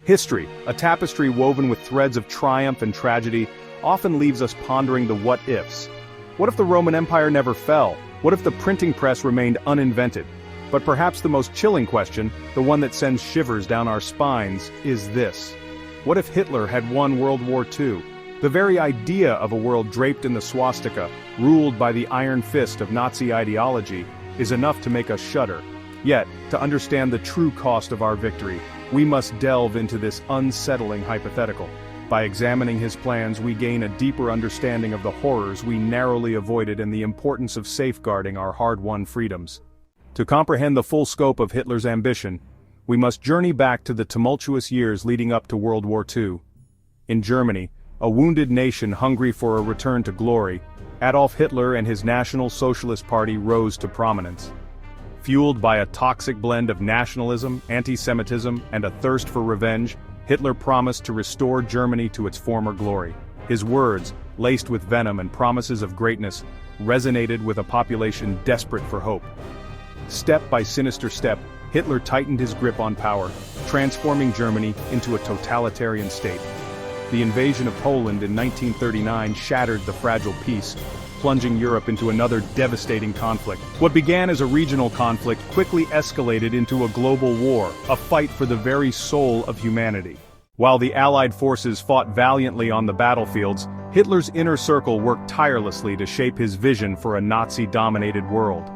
History, a tapestry woven with threads of triumph and tragedy, often leaves us pondering the what-ifs. What if the Roman Empire never fell? What if the printing press remained uninvented? But perhaps the most chilling question, the one that sends shivers down our spines, is this. What if Hitler had won World War II? The very idea of a world draped in the swastika, ruled by the iron fist of Nazi ideology, is enough to make us shudder. Yet, to understand the true cost of our victory, we must delve into this unsettling hypothetical. By examining his plans, we gain a deeper understanding of the horrors we narrowly avoided and the importance of safeguarding our hard-won freedoms. To comprehend the full scope of Hitler's ambition, we must journey back to the tumultuous years leading up to World War II. In Germany, a wounded nation hungry for a return to glory, Adolf Hitler and his National Socialist Party rose to prominence. Fueled by a toxic blend of nationalism, anti-Semitism, and a thirst for revenge, Hitler promised to restore Germany to its former glory. His words, laced with venom and promises of greatness, resonated with a population desperate for hope. Step by sinister step, Hitler tightened his grip on power, transforming Germany into a totalitarian state. The invasion of Poland in 1939 shattered the fragile peace, plunging Europe into another devastating conflict. What began as a regional conflict quickly escalated into a global war, a fight for the very soul of humanity. While the Allied forces fought valiantly on the battlefields, Hitler's inner circle worked tirelessly to shape his vision for a Nazi-dominated world.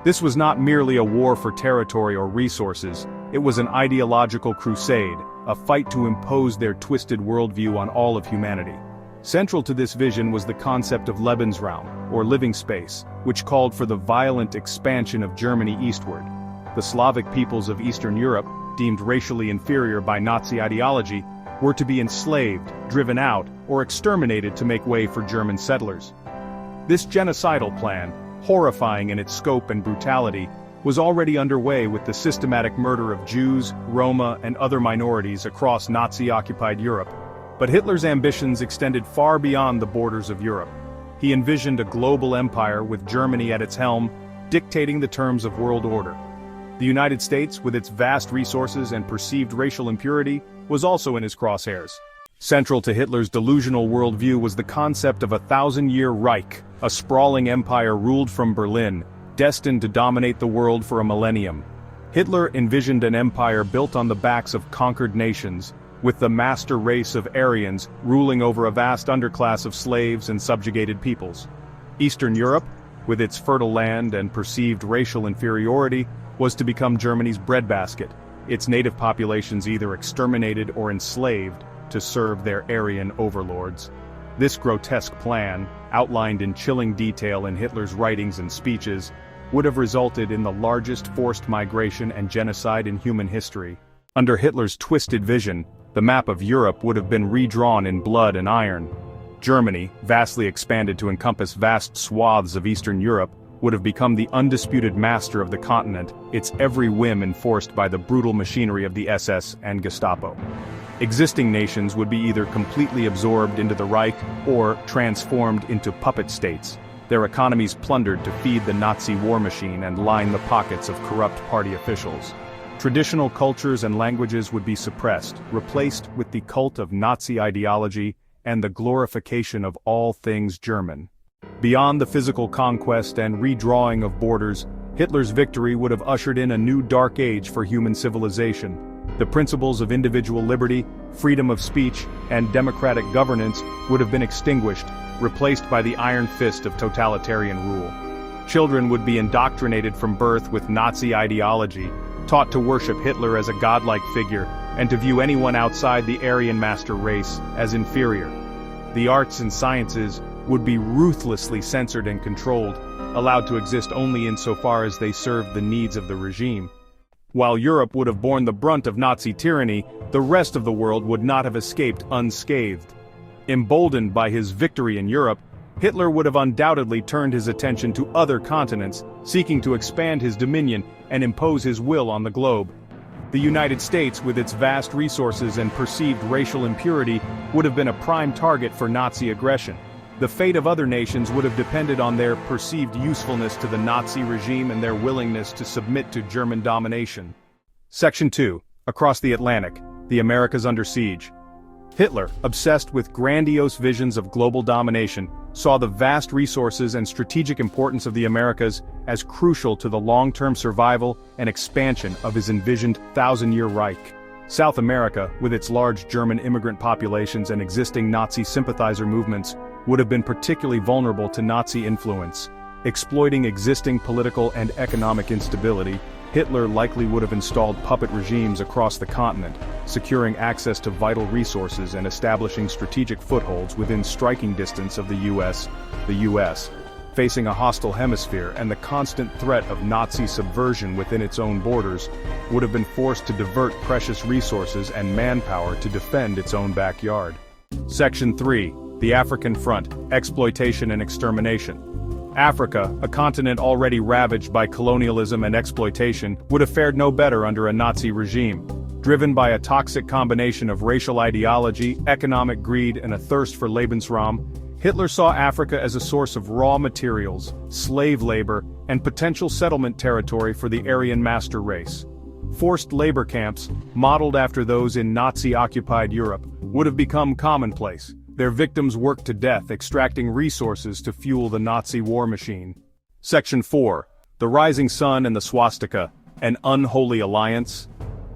This was not merely a war for territory or resources, it was an ideological crusade, a fight to impose their twisted worldview on all of humanity. Central to this vision was the concept of Lebensraum, or living space, which called for the violent expansion of Germany eastward. The Slavic peoples of Eastern Europe, deemed racially inferior by Nazi ideology, were to be enslaved, driven out, or exterminated to make way for German settlers. This genocidal plan, horrifying in its scope and brutality, was already underway with the systematic murder of Jews, Roma, and other minorities across Nazi-occupied Europe. But Hitler's ambitions extended far beyond the borders of Europe. He envisioned a global empire with Germany at its helm, dictating the terms of world order. The United States, with its vast resources and perceived racial impurity, was also in his crosshairs. Central to Hitler's delusional worldview was the concept of a 1,000-year Reich, a sprawling empire ruled from Berlin, destined to dominate the world for a millennium. Hitler envisioned an empire built on the backs of conquered nations, with the master race of Aryans ruling over a vast underclass of slaves and subjugated peoples. Eastern Europe, with its fertile land and perceived racial inferiority, was to become Germany's breadbasket, its native populations either exterminated or enslaved to serve their Aryan overlords. This grotesque plan, outlined in chilling detail in Hitler's writings and speeches, would have resulted in the largest forced migration and genocide in human history. Under Hitler's twisted vision, the map of Europe would have been redrawn in blood and iron. Germany, vastly expanded to encompass vast swaths of Eastern Europe, would have become the undisputed master of the continent, its every whim enforced by the brutal machinery of the SS and Gestapo. Existing nations would be either completely absorbed into the Reich or transformed into puppet states, their economies plundered to feed the Nazi war machine and line the pockets of corrupt party officials. Traditional cultures and languages would be suppressed, replaced with the cult of Nazi ideology and the glorification of all things German. Beyond the physical conquest and redrawing of borders, Hitler's victory would have ushered in a new dark age for human civilization. The principles of individual liberty, freedom of speech, and democratic governance would have been extinguished, replaced by the iron fist of totalitarian rule. Children would be indoctrinated from birth with Nazi ideology, taught to worship Hitler as a godlike figure, and to view anyone outside the Aryan master race as inferior. The arts and sciences would be ruthlessly censored and controlled, allowed to exist only insofar as they served the needs of the regime. While Europe would have borne the brunt of Nazi tyranny, the rest of the world would not have escaped unscathed. Emboldened by his victory in Europe, Hitler would have undoubtedly turned his attention to other continents, seeking to expand his dominion and impose his will on the globe. The United States, with its vast resources and perceived racial impurity, would have been a prime target for Nazi aggression. The fate of other nations would have depended on their perceived usefulness to the Nazi regime and their willingness to submit to German domination. Section 2. Across the Atlantic. The Americas under siege. Hitler, obsessed with grandiose visions of global domination, saw the vast resources and strategic importance of the Americas as crucial to the long-term survival and expansion of his envisioned thousand-year Reich. South America, with its large German immigrant populations and existing Nazi sympathizer movements, would have been particularly vulnerable to Nazi influence. Exploiting existing political and economic instability, Hitler likely would have installed puppet regimes across the continent, securing access to vital resources and establishing strategic footholds within striking distance of the U.S. The U.S., facing a hostile hemisphere and the constant threat of Nazi subversion within its own borders, would have been forced to divert precious resources and manpower to defend its own backyard. Section 3. The African Front, Exploitation and Extermination. Africa, a continent already ravaged by colonialism and exploitation, would have fared no better under a Nazi regime. Driven by a toxic combination of racial ideology, economic greed, and a thirst for Lebensraum, Hitler saw Africa as a source of raw materials, slave labor, and potential settlement territory for the Aryan master race. Forced labor camps, modeled after those in Nazi-occupied Europe, would have become commonplace. Their victims worked to death, extracting resources to fuel the Nazi war machine. Section 4. The Rising Sun and the Swastika, an unholy alliance.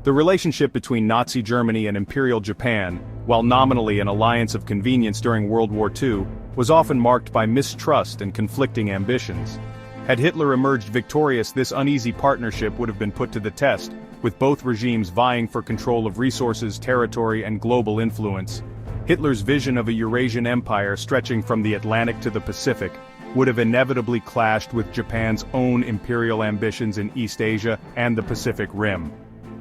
The relationship between Nazi Germany and Imperial Japan, while nominally an alliance of convenience during World War II, was often marked by mistrust and conflicting ambitions. Had Hitler emerged victorious, this uneasy partnership would have been put to the test, with both regimes vying for control of resources, territory, and global influence. Hitler's vision of a Eurasian empire stretching from the Atlantic to the Pacific would have inevitably clashed with Japan's own imperial ambitions in East Asia and the Pacific Rim.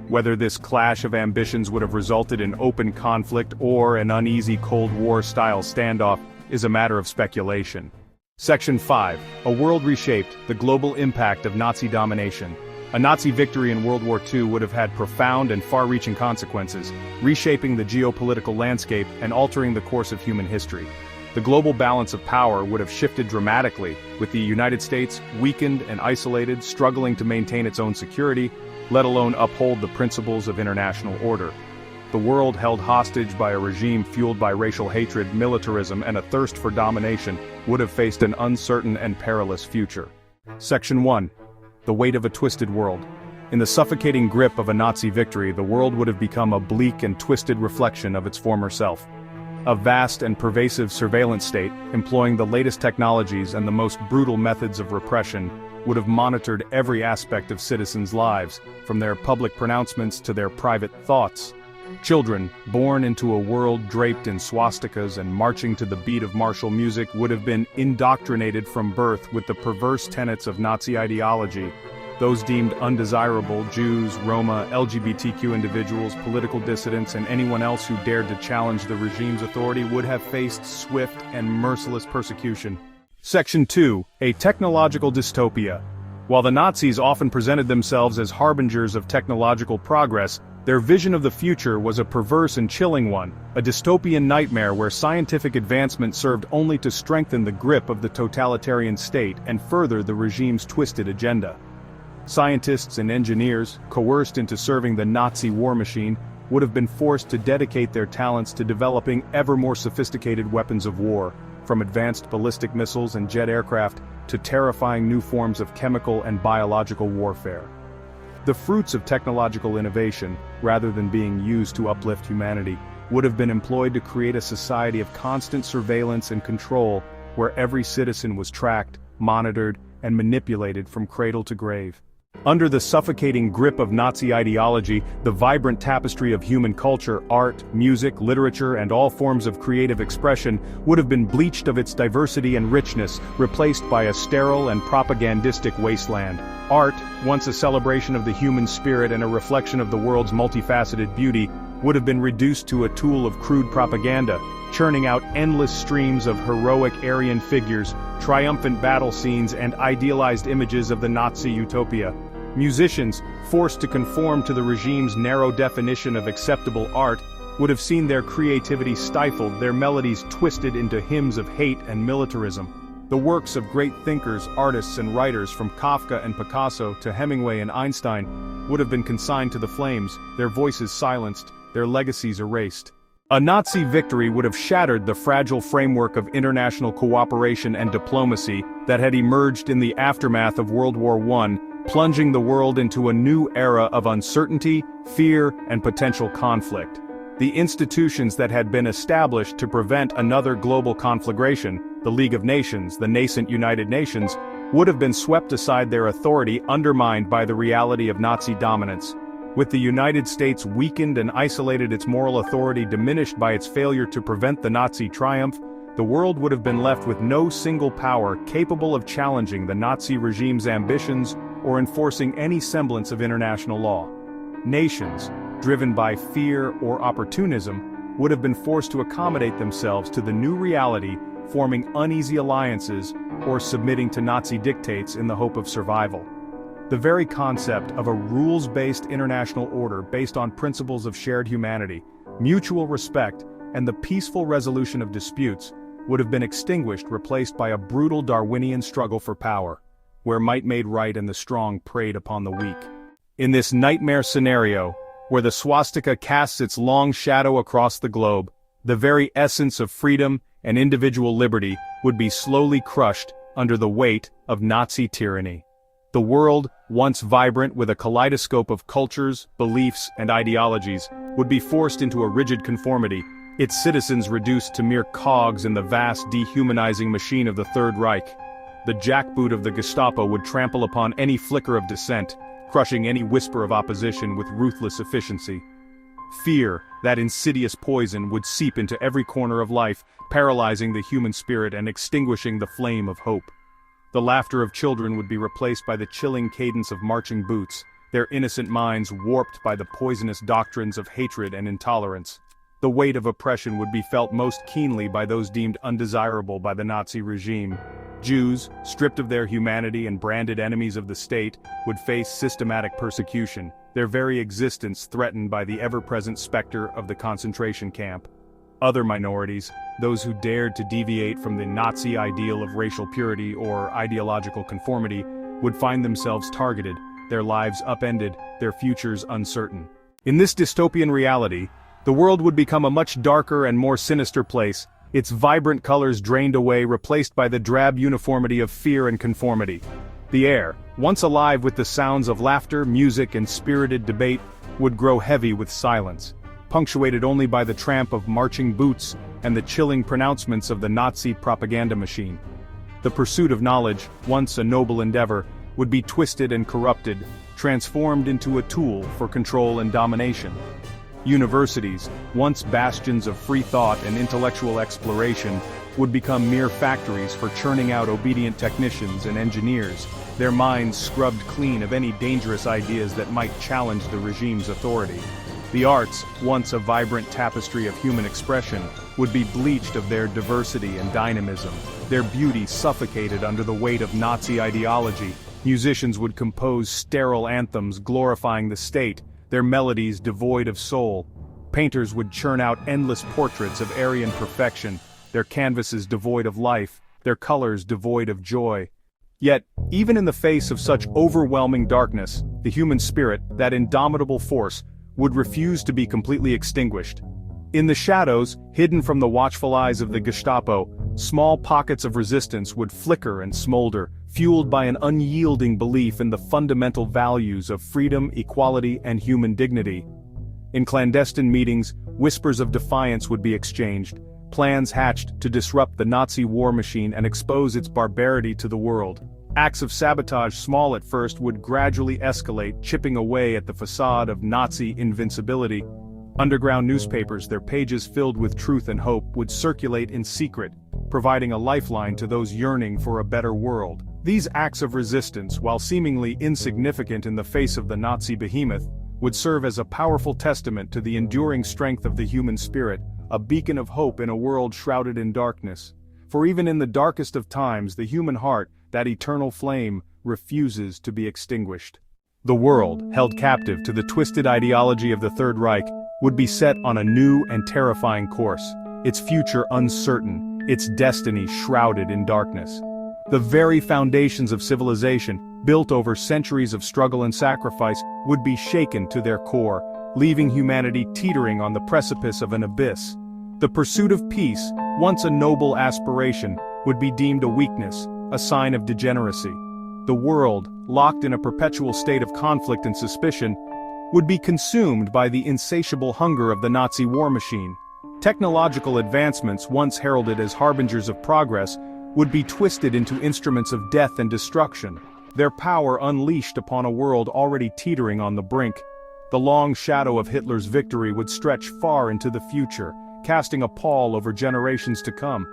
Whether this clash of ambitions would have resulted in open conflict or an uneasy Cold War-style standoff is a matter of speculation. Section 5. A World Reshaped, the Global Impact of Nazi Domination. A Nazi victory in World War II would have had profound and far-reaching consequences, reshaping the geopolitical landscape and altering the course of human history. The global balance of power would have shifted dramatically, with the United States weakened and isolated, struggling to maintain its own security, let alone uphold the principles of international order. The world held hostage by a regime fueled by racial hatred, militarism, and a thirst for domination would have faced an uncertain and perilous future. Section 1. The Weight of a Twisted World. In the suffocating grip of a Nazi victory, the world would have become a bleak and twisted reflection of its former self. A vast and pervasive surveillance state, employing the latest technologies and the most brutal methods of repression, would have monitored every aspect of citizens' lives, from their public pronouncements to their private thoughts. Children, born into a world draped in swastikas and marching to the beat of martial music, would have been indoctrinated from birth with the perverse tenets of Nazi ideology. Those deemed undesirable, Jews, Roma, LGBTQ individuals, political dissidents, and anyone else who dared to challenge the regime's authority would have faced swift and merciless persecution. Section 2. A Technological Dystopia. While the Nazis often presented themselves as harbingers of technological progress, their vision of the future was a perverse and chilling one, a dystopian nightmare where scientific advancement served only to strengthen the grip of the totalitarian state and further the regime's twisted agenda. Scientists and engineers, coerced into serving the Nazi war machine, would have been forced to dedicate their talents to developing ever more sophisticated weapons of war, from advanced ballistic missiles and jet aircraft to terrifying new forms of chemical and biological warfare. The fruits of technological innovation, rather than being used to uplift humanity, would have been employed to create a society of constant surveillance and control, where every citizen was tracked, monitored, and manipulated from cradle to grave. Under the suffocating grip of Nazi ideology, the vibrant tapestry of human culture, art, music, literature, and all forms of creative expression would have been bleached of its diversity and richness, replaced by a sterile and propagandistic wasteland. Art, once a celebration of the human spirit and a reflection of the world's multifaceted beauty, would have been reduced to a tool of crude propaganda, churning out endless streams of heroic Aryan figures, triumphant battle scenes, and idealized images of the Nazi utopia. Musicians, forced to conform to the regime's narrow definition of acceptable art, would have seen their creativity stifled, their melodies twisted into hymns of hate and militarism. The works of great thinkers, artists, and writers from Kafka and Picasso to Hemingway and Einstein would have been consigned to the flames, their voices silenced, their legacies erased. A Nazi victory would have shattered the fragile framework of international cooperation and diplomacy that had emerged in the aftermath of World War I, plunging the world into a new era of uncertainty, fear, and potential conflict. The institutions that had been established to prevent another global conflagration, the League of Nations, the nascent United Nations, would have been swept aside, their authority undermined by the reality of Nazi dominance. With the United States weakened and isolated, its moral authority diminished by its failure to prevent the Nazi triumph, the world would have been left with no single power capable of challenging the Nazi regime's ambitions or enforcing any semblance of international law. Nations, driven by fear or opportunism, would have been forced to accommodate themselves to the new reality, forming uneasy alliances or submitting to Nazi dictates in the hope of survival. The very concept of a rules-based international order based on principles of shared humanity, mutual respect, and the peaceful resolution of disputes would have been extinguished, replaced by a brutal Darwinian struggle for power, where might made right and the strong preyed upon the weak. In this nightmare scenario, where the swastika casts its long shadow across the globe, the very essence of freedom and individual liberty would be slowly crushed under the weight of Nazi tyranny. The world, once vibrant with a kaleidoscope of cultures, beliefs, and ideologies, would be forced into a rigid conformity, its citizens reduced to mere cogs in the vast dehumanizing machine of the Third Reich. The jackboot of the Gestapo would trample upon any flicker of dissent, crushing any whisper of opposition with ruthless efficiency. Fear, that insidious poison, would seep into every corner of life, paralyzing the human spirit and extinguishing the flame of hope. The laughter of children would be replaced by the chilling cadence of marching boots, their innocent minds warped by the poisonous doctrines of hatred and intolerance. The weight of oppression would be felt most keenly by those deemed undesirable by the Nazi regime. Jews, stripped of their humanity and branded enemies of the state, would face systematic persecution, their very existence threatened by the ever-present specter of the concentration camp. Other minorities, those who dared to deviate from the Nazi ideal of racial purity or ideological conformity, would find themselves targeted, their lives upended, their futures uncertain. In this dystopian reality, the world would become a much darker and more sinister place, its vibrant colors drained away, replaced by the drab uniformity of fear and conformity. The air, once alive with the sounds of laughter, music, and spirited debate, would grow heavy with silence, punctuated only by the tramp of marching boots and the chilling pronouncements of the Nazi propaganda machine. The pursuit of knowledge, once a noble endeavor, would be twisted and corrupted, transformed into a tool for control and domination. Universities, once bastions of free thought and intellectual exploration, would become mere factories for churning out obedient technicians and engineers, their minds scrubbed clean of any dangerous ideas that might challenge the regime's authority. The arts, once a vibrant tapestry of human expression, would be bleached of their diversity and dynamism, their beauty suffocated under the weight of Nazi ideology. Musicians would compose sterile anthems glorifying the state, their melodies devoid of soul. Painters would churn out endless portraits of Aryan perfection, their canvases devoid of life, their colors devoid of joy. Yet, even in the face of such overwhelming darkness, the human spirit, that indomitable force, would refuse to be completely extinguished. In the shadows, hidden from the watchful eyes of the Gestapo, small pockets of resistance would flicker and smolder, fueled by an unyielding belief in the fundamental values of freedom, equality, and human dignity. In clandestine meetings, whispers of defiance would be exchanged, plans hatched to disrupt the Nazi war machine and expose its barbarity to the world. Acts of sabotage, small at first, would gradually escalate, chipping away at the facade of Nazi invincibility. Underground newspapers, their pages filled with truth and hope, would circulate in secret, providing a lifeline to those yearning for a better world. These acts of resistance, while seemingly insignificant in the face of the Nazi behemoth, would serve as a powerful testament to the enduring strength of the human spirit, a beacon of hope in a world shrouded in darkness. For even in the darkest of times, the human heart, that eternal flame, refuses to be extinguished. The world, held captive to the twisted ideology of the Third Reich, would be set on a new and terrifying course, its future uncertain, its destiny shrouded in darkness. The very foundations of civilization, built over centuries of struggle and sacrifice, would be shaken to their core, leaving humanity teetering on the precipice of an abyss. The pursuit of peace, once a noble aspiration, would be deemed a weakness, a sign of degeneracy. The world, locked in a perpetual state of conflict and suspicion, would be consumed by the insatiable hunger of the Nazi war machine. Technological advancements, once heralded as harbingers of progress, would be twisted into instruments of death and destruction, their power unleashed upon a world already teetering on the brink. The long shadow of Hitler's victory would stretch far into the future, casting a pall over generations to come.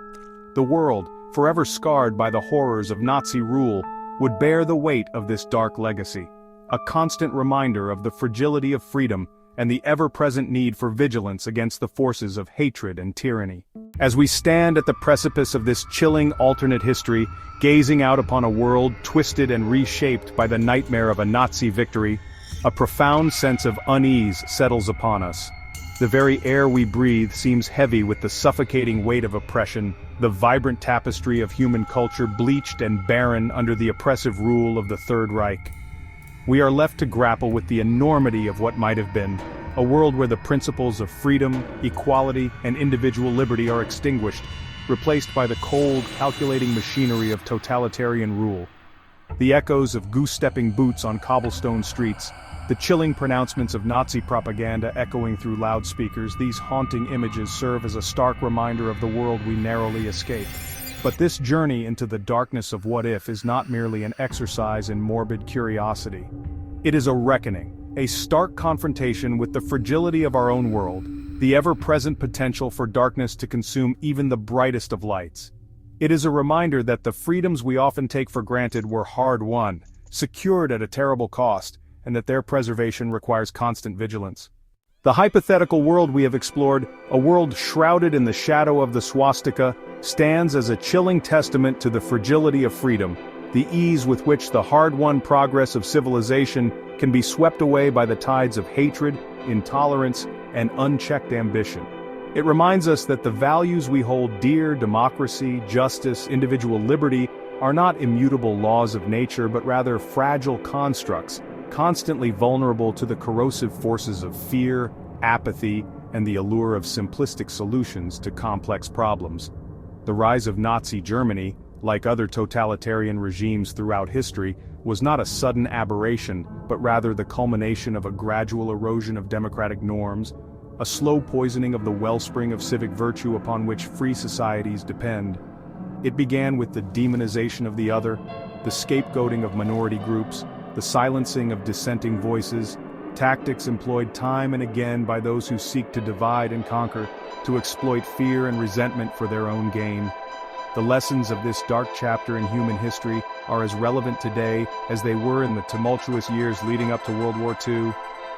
The world, forever scarred by the horrors of Nazi rule, would bear the weight of this dark legacy, a constant reminder of the fragility of freedom and the ever-present need for vigilance against the forces of hatred and tyranny. As we stand at the precipice of this chilling alternate history, gazing out upon a world twisted and reshaped by the nightmare of a Nazi victory, a profound sense of unease settles upon us. The very air we breathe seems heavy with the suffocating weight of oppression, the vibrant tapestry of human culture bleached and barren under the oppressive rule of the Third Reich. We are left to grapple with the enormity of what might have been, a world where the principles of freedom, equality, and individual liberty are extinguished, replaced by the cold, calculating machinery of totalitarian rule. The echoes of goose-stepping boots on cobblestone streets, the chilling pronouncements of Nazi propaganda echoing through loudspeakers, these haunting images serve as a stark reminder of the world we narrowly escaped. But this journey into the darkness of what if is not merely an exercise in morbid curiosity. It is a reckoning, a stark confrontation with the fragility of our own world, the ever-present potential for darkness to consume even the brightest of lights. It is a reminder that the freedoms we often take for granted were hard-won, secured at a terrible cost, and that their preservation requires constant vigilance. The hypothetical world we have explored, a world shrouded in the shadow of the swastika, stands as a chilling testament to the fragility of freedom, the ease with which the hard-won progress of civilization can be swept away by the tides of hatred, intolerance, and unchecked ambition. It reminds us that the values we hold dear, democracy, justice, individual liberty, are not immutable laws of nature but rather fragile constructs, constantly vulnerable to the corrosive forces of fear, apathy, and the allure of simplistic solutions to complex problems. The rise of Nazi Germany, like other totalitarian regimes throughout history, was not a sudden aberration, but rather the culmination of a gradual erosion of democratic norms, a slow poisoning of the wellspring of civic virtue upon which free societies depend. It began with the demonization of the other, the scapegoating of minority groups, the silencing of dissenting voices, tactics employed time and again by those who seek to divide and conquer, to exploit fear and resentment for their own gain. The lessons of this dark chapter in human history are as relevant today as they were in the tumultuous years leading up to World War II.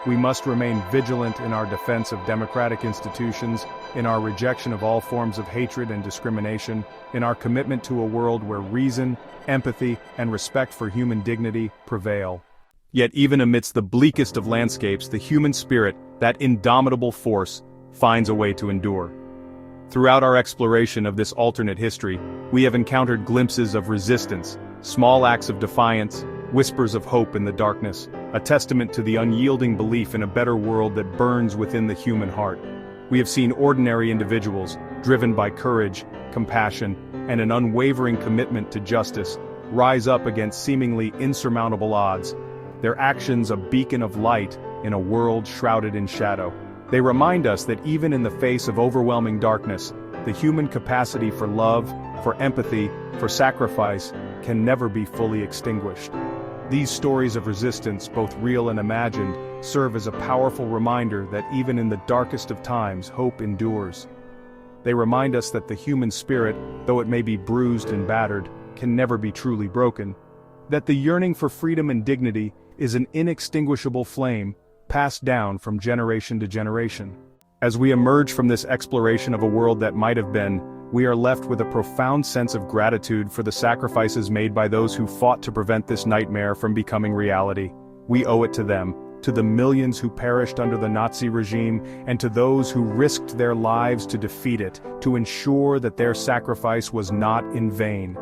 We must remain vigilant in our defense of democratic institutions, in our rejection of all forms of hatred and discrimination, in our commitment to a world where reason, empathy, and respect for human dignity prevail. Yet even amidst the bleakest of landscapes, the human spirit, that indomitable force, finds a way to endure. Throughout our exploration of this alternate history, we have encountered glimpses of resistance, small acts of defiance, whispers of hope in the darkness, a testament to the unyielding belief in a better world that burns within the human heart. We have seen ordinary individuals, driven by courage, compassion, and an unwavering commitment to justice, rise up against seemingly insurmountable odds, their actions a beacon of light in a world shrouded in shadow. They remind us that even in the face of overwhelming darkness, the human capacity for love, for empathy, for sacrifice, can never be fully extinguished. These stories of resistance, both real and imagined, serve as a powerful reminder that even in the darkest of times, hope endures. They remind us that the human spirit, though it may be bruised and battered, can never be truly broken. That the yearning for freedom and dignity is an inextinguishable flame, passed down from generation to generation. As we emerge from this exploration of a world that might have been, we are left with a profound sense of gratitude for the sacrifices made by those who fought to prevent this nightmare from becoming reality. We owe it to them, to the millions who perished under the Nazi regime, and to those who risked their lives to defeat it, to ensure that their sacrifice was not in vain.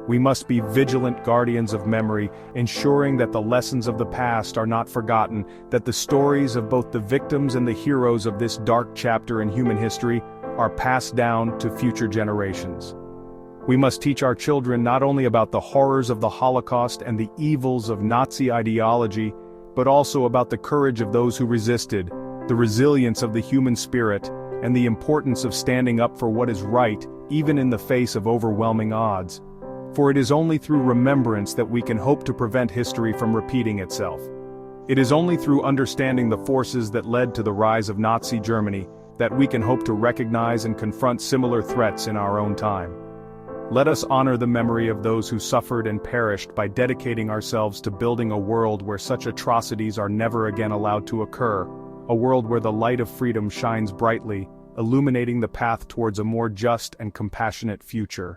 We must be vigilant guardians of memory, ensuring that the lessons of the past are not forgotten, that the stories of both the victims and the heroes of this dark chapter in human history are passed down to future generations. We must teach our children not only about the horrors of the Holocaust and the evils of Nazi ideology, but also about the courage of those who resisted, the resilience of the human spirit, and the importance of standing up for what is right, even in the face of overwhelming odds. For it is only through remembrance that we can hope to prevent history from repeating itself. It is only through understanding the forces that led to the rise of Nazi Germany that we can hope to recognize and confront similar threats in our own time. Let us honor the memory of those who suffered and perished by dedicating ourselves to building a world where such atrocities are never again allowed to occur, a world where the light of freedom shines brightly, illuminating the path towards a more just and compassionate future.